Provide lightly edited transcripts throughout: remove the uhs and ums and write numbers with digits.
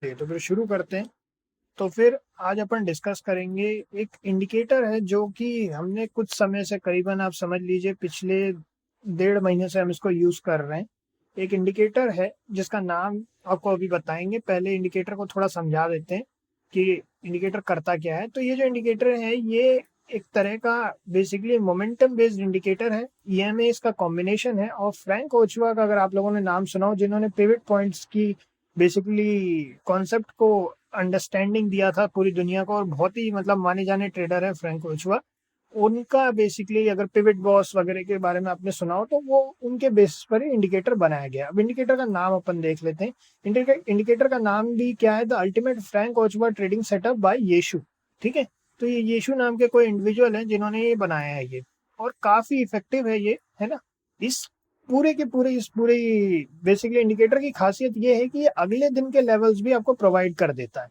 तो फिर शुरू करते हैं। तो फिर आज अपन डिस्कस करेंगे एक इंडिकेटर है जो कि हमने कुछ समय से, करीबन आप समझ लीजिए पिछले 1.5 महीने से हम इसको यूज़ कर रहे हैं। एक इंडिकेटर है जिसका नाम आपको अभी बताएँगे। पहले इंडिकेटर को थोड़ा समझा देते हैं कि इंडिकेटर करता क्या है। तो ये जो इंडिकेटर है ये एक तरह का बेसिकली मोमेंटम बेस्ड इंडिकेटर है। ईएमए इसका कॉम्बिनेशन है और फ्रैंक ओचुआ का अगर आप लोगों ने नाम सुना हो, जिन्होंने पिवट पॉइंट्स की बेसिकली कॉन्सेप्ट को अंडरस्टैंडिंग दिया था पूरी दुनिया को, और बहुत ही मतलब माने जाने ट्रेडर है फ्रैंक ओचुआ। उनका बेसिकली अगर पिवट बॉस वगैरह के बारे में आपने सुना हो तो वो उनके बेसिस पर ही इंडिकेटर बनाया गया। अब इंडिकेटर का नाम अपन देख लेते हैं। इंडिकेटर का नाम भी क्या है, the ultimate Frank Ochoa trading setup by Yeshu. ठीक है, तो ये येशु नाम के कोई इंडिविजुअल है जिन्होंने ये बनाया है ये, और काफी इफेक्टिव है ये, है ना। इस पूरे बेसिकली इंडिकेटर की खासियत ये है कि ये अगले दिन के लेवल्स भी आपको प्रोवाइड कर देता है।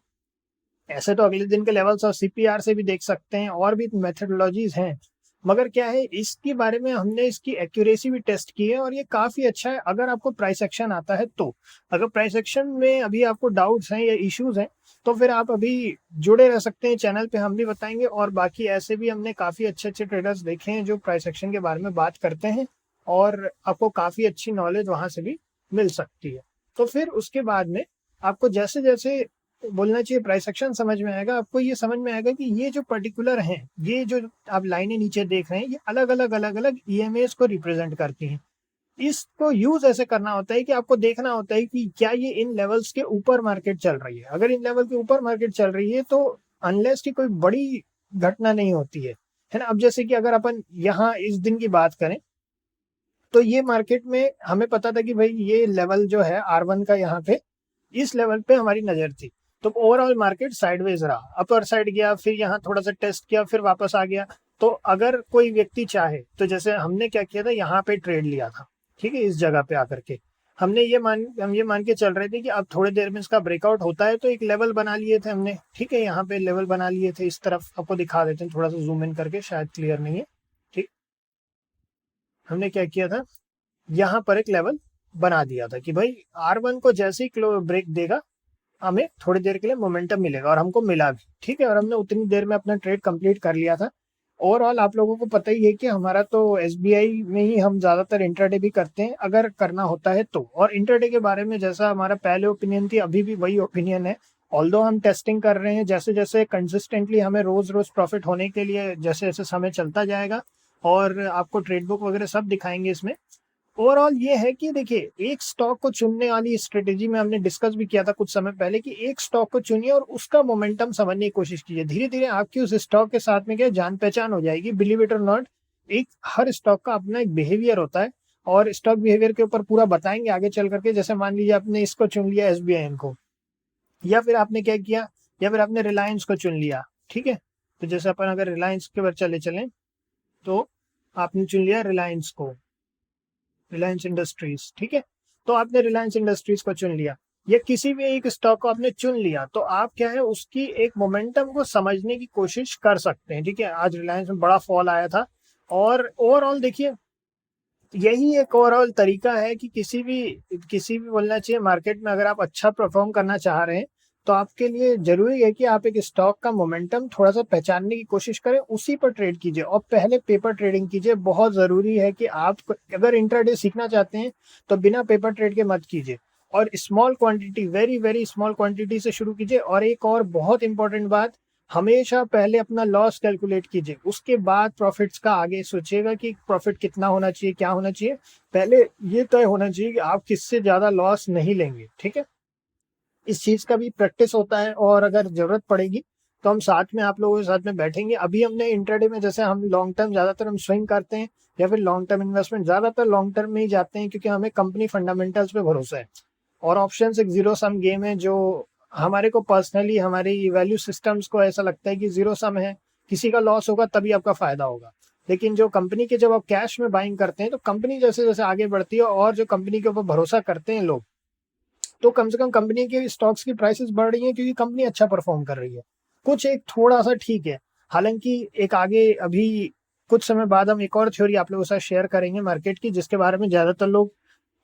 ऐसे तो अगले दिन के लेवल्स और सीपीआर से भी देख सकते हैं, और भी मेथडोलॉजीज हैं, मगर क्या है इसके बारे में हमने इसकी एक्यूरेसी भी टेस्ट की है और ये काफी अच्छा है अगर आपको प्राइस एक्शन आता है तो। अगर प्राइस एक्शन में अभी आपको डाउट्स हैं या इश्यूज हैं तो फिर आप अभी जुड़े रह सकते हैं चैनल पे, हम भी बताएंगे। और बाकी ऐसे भी हमने काफी अच्छे अच्छे ट्रेडर्स देखे हैं जो प्राइस एक्शन के बारे में बात करते हैं, और आपको काफी अच्छी नॉलेज वहां से भी मिल सकती है। तो फिर उसके बाद में आपको जैसे जैसे बोलना चाहिए प्राइस एक्शन समझ में आएगा, आपको ये समझ में आएगा कि ये जो पर्टिकुलर हैं, ये जो आप लाइनें नीचे देख रहे हैं, ये अलग अलग ईएमएस को रिप्रेजेंट करती हैं। इसको यूज ऐसे करना होता है कि आपको देखना होता है कि क्या ये इन लेवल्स के ऊपर मार्केट चल रही है। अगर इन लेवल के ऊपर मार्केट चल रही है तो अनलेस की कोई बड़ी घटना नहीं होती है ना। अब जैसे कि अगर अपन यहाँ इस दिन की बात करें तो ये मार्केट में हमें पता था कि भाई ये लेवल जो है R1 का, यहाँ पे इस लेवल पे हमारी नजर थी। तो ओवरऑल मार्केट साइडवेज रहा, अपर साइड गया, फिर यहाँ थोड़ा सा टेस्ट किया, फिर वापस आ गया। तो अगर कोई व्यक्ति चाहे तो जैसे हमने क्या किया था, यहाँ पे ट्रेड लिया था, ठीक है, इस जगह पे आकर के हम ये मान के चल रहे थे कि अब थोड़ी देर में इसका ब्रेकआउट होता है, तो एक लेवल बना लिए थे हमने। ठीक है, यहाँ पे लेवल बना लिए थे, इस तरफ आपको दिखा देते हैं, थोड़ा सा जूम इन करके, शायद क्लियर नहीं है। ठीक, हमने क्या किया था, यहाँ पर एक लेवल बना दिया था कि भाई R1 को जैसे ही ब्रेक देगा हमें थोड़ी देर के लिए मोमेंटम मिलेगा, और हमको मिला भी। ठीक है, और हमने उतनी देर में अपना ट्रेड कंप्लीट कर लिया था। ओवरऑल आप लोगों को पता ही है कि हमारा तो एसबीआई में ही हम ज्यादातर इंट्राडे भी करते हैं अगर करना होता है तो। और इंट्राडे के बारे में जैसा हमारा पहले ओपिनियन थी, अभी भी वही ओपिनियन है। ऑल्दो हम टेस्टिंग कर रहे हैं, जैसे जैसे कंसिस्टेंटली हमें रोज रोज प्रॉफिट होने के लिए जैसे जैसे समय चलता जाएगा, और आपको ट्रेड बुक वगैरह सब दिखाएंगे इसमें। ओवरऑल ये है कि देखिए, एक स्टॉक को चुनने वाली स्ट्रेटेजी में हमने डिस्कस भी किया था कुछ समय पहले कि एक स्टॉक को चुनिए और उसका मोमेंटम समझने की कोशिश कीजिए। धीरे धीरे आपकी उस स्टॉक के साथ में क्या जान पहचान हो जाएगी। बिलीव इट और नॉट, एक हर स्टॉक का अपना एक बिहेवियर होता है, और स्टॉक बिहेवियर के ऊपर पूरा बताएंगे आगे चल करके। जैसे मान लीजिए आपने इसको चुन लिया, एसबीआई को, या फिर आपने क्या किया, या फिर आपने रिलायंस को चुन लिया। ठीक है, तो जैसे अपन अगर रिलायंस के ऊपर चले चलें, तो आपने चुन लिया रिलायंस को, रिलायंस इंडस्ट्रीज। ठीक है, तो आपने रिलायंस इंडस्ट्रीज को चुन लिया, या किसी भी एक स्टॉक को आपने चुन लिया, तो आप क्या है उसकी एक मोमेंटम को समझने की कोशिश कर सकते हैं। ठीक है, आज रिलायंस में बड़ा फॉल आया था, और ओवरऑल देखिए यही एक ओवरऑल तरीका है कि किसी भी बोलना चाहिए मार्केट में अगर आप अच्छा परफॉर्म करना चाह रहे हैं तो आपके लिए जरूरी है कि आप एक स्टॉक का मोमेंटम थोड़ा सा पहचानने की कोशिश करें, उसी पर ट्रेड कीजिए, और पहले पेपर ट्रेडिंग कीजिए। बहुत जरूरी है कि आप अगर इंट्राडे सीखना चाहते हैं तो बिना पेपर ट्रेड के मत कीजिए, और small quantity, very very small quantity से शुरू कीजिए। और एक और बहुत इंपॉर्टेंट बात, हमेशा पहले अपना लॉस कैलकुलेट कीजिए, उसके बाद प्रॉफिट्स का आगे सोचिएगा कि प्रॉफिट कितना होना चाहिए, क्या होना चाहिए। पहले ये तय होना चाहिए कि आप किससे ज्यादा लॉस नहीं लेंगे। ठीक है, इस चीज का भी प्रैक्टिस होता है, और अगर जरूरत पड़ेगी तो हम साथ में आप लोगों के साथ में बैठेंगे। अभी हमने इंट्राडे में जैसे हम लॉन्ग टर्म ज्यादातर हम स्विंग करते हैं, या फिर लॉन्ग टर्म इन्वेस्टमेंट ज्यादातर लॉन्ग टर्म में ही जाते हैं, क्योंकि हमें कंपनी फंडामेंटल्स पे भरोसा है। और ऑप्शन एक जीरो सम गेम है, जो हमारे को पर्सनली हमारी वैल्यू सिस्टम्स को ऐसा लगता है कि जीरो सम है, किसी का लॉस होगा तभी आपका फायदा होगा। लेकिन जो कंपनी के जब आप कैश में बाइंग करते हैं तो कंपनी जैसे जैसे आगे बढ़ती है, और जो कंपनी के ऊपर भरोसा करते हैं लोग, तो कम से कम कंपनी के स्टॉक्स की प्राइसेस बढ़ रही है क्योंकि कंपनी अच्छा परफॉर्म कर रही है। कुछ एक थोड़ा सा ठीक है, हालांकि एक आगे अभी कुछ समय बाद हम एक और थ्योरी आप लोगों के साथ शेयर करेंगे मार्केट की, जिसके बारे में ज्यादातर लोग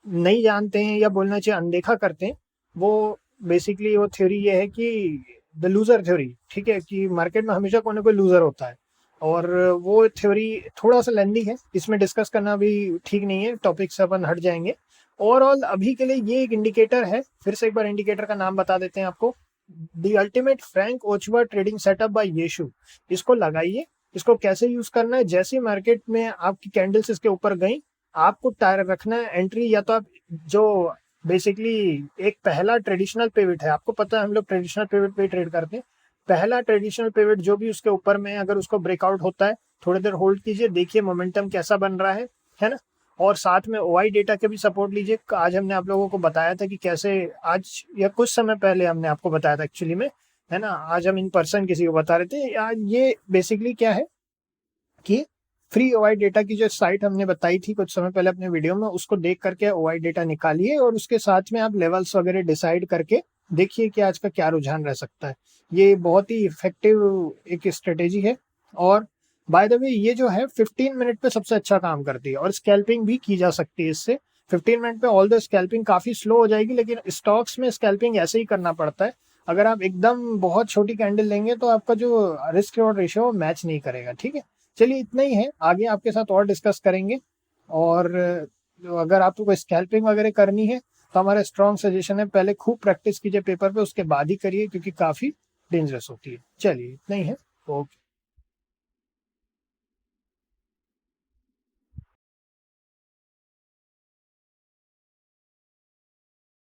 नहीं जानते हैं, या बोलना चाहिए अनदेखा करते हैं। वो बेसिकली वो थ्योरी ये है कि द लूजर थ्योरी, ठीक है, कि मार्केट में हमेशा कोई ना कोई लूजर होता है। और वो थ्योरी थोड़ा सा लेंदी है, इसमें डिस्कस करना भी ठीक नहीं है, टॉपिक से अपन हट जाएंगे। ओवरऑल अभी के लिए ये एक इंडिकेटर है, फिर से एक बार इंडिकेटर का नाम बता देते हैं आपको। The ultimate Frank Ochoa trading setup by Yeshu. इसको लगाइए। इसको कैसे यूज करना है, जैसे मार्केट में आपकी कैंडल्स इसके ऊपर गई, आपको टारगेट रखना है एंट्री, या तो आप जो बेसिकली एक पहला ट्रेडिशनल पिवट है, आपको पता है हम लोग ट्रेडिशनल पिवट पे ट्रेड करते हैं। पहला ट्रेडिशनल पिवट जो भी उसके ऊपर में, अगर उसको ब्रेकआउट होता है, थोड़ी देर होल्ड कीजिए, देखिए मोमेंटम कैसा बन रहा है ना। और साथ में ओआई डेटा के भी सपोर्ट लीजिए। आज हमने आप लोगों को बताया था कि कैसे, आज या कुछ समय पहले हमने आपको बताया था एक्चुअली में, है ना, आज हम इन पर्सन किसी को बता रहे थे। आज ये बेसिकली क्या है कि फ्री ओआई डेटा की जो साइट हमने बताई थी कुछ समय पहले अपने वीडियो में, उसको देख करके ओआई डेटा निकालिए और उसके साथ में आप लेवल्स वगैरह डिसाइड करके देखिए कि आज का क्या रुझान रह सकता है। ये बहुत ही इफेक्टिव एक स्ट्रेटेजी है। और बाय द वे ये जो है 15 मिनट पे सबसे अच्छा काम करती है, और स्कैल्पिंग भी की जा सकती है इससे। 15 मिनट पे ऑल द स्कैल्पिंग काफी स्लो हो जाएगी, लेकिन स्टॉक्स में स्कैल्पिंग ऐसे ही करना पड़ता है। अगर आप एकदम बहुत छोटी कैंडल लेंगे तो आपका जो रिस्क रिवॉर्ड रेशियो मैच नहीं करेगा, ठीक है। चलिए इतना ही है, आगे आपके साथ और डिस्कस करेंगे। और अगर आपको कोई स्कैल्पिंग वगैरह करनी है तो हमारा स्ट्रॉन्ग सजेशन है, पहले खूब प्रैक्टिस कीजिए पेपर पे, उसके बाद ही करिए, क्योंकि काफ़ी डेंजरस होती है। चलिए इतना ही है। ओके।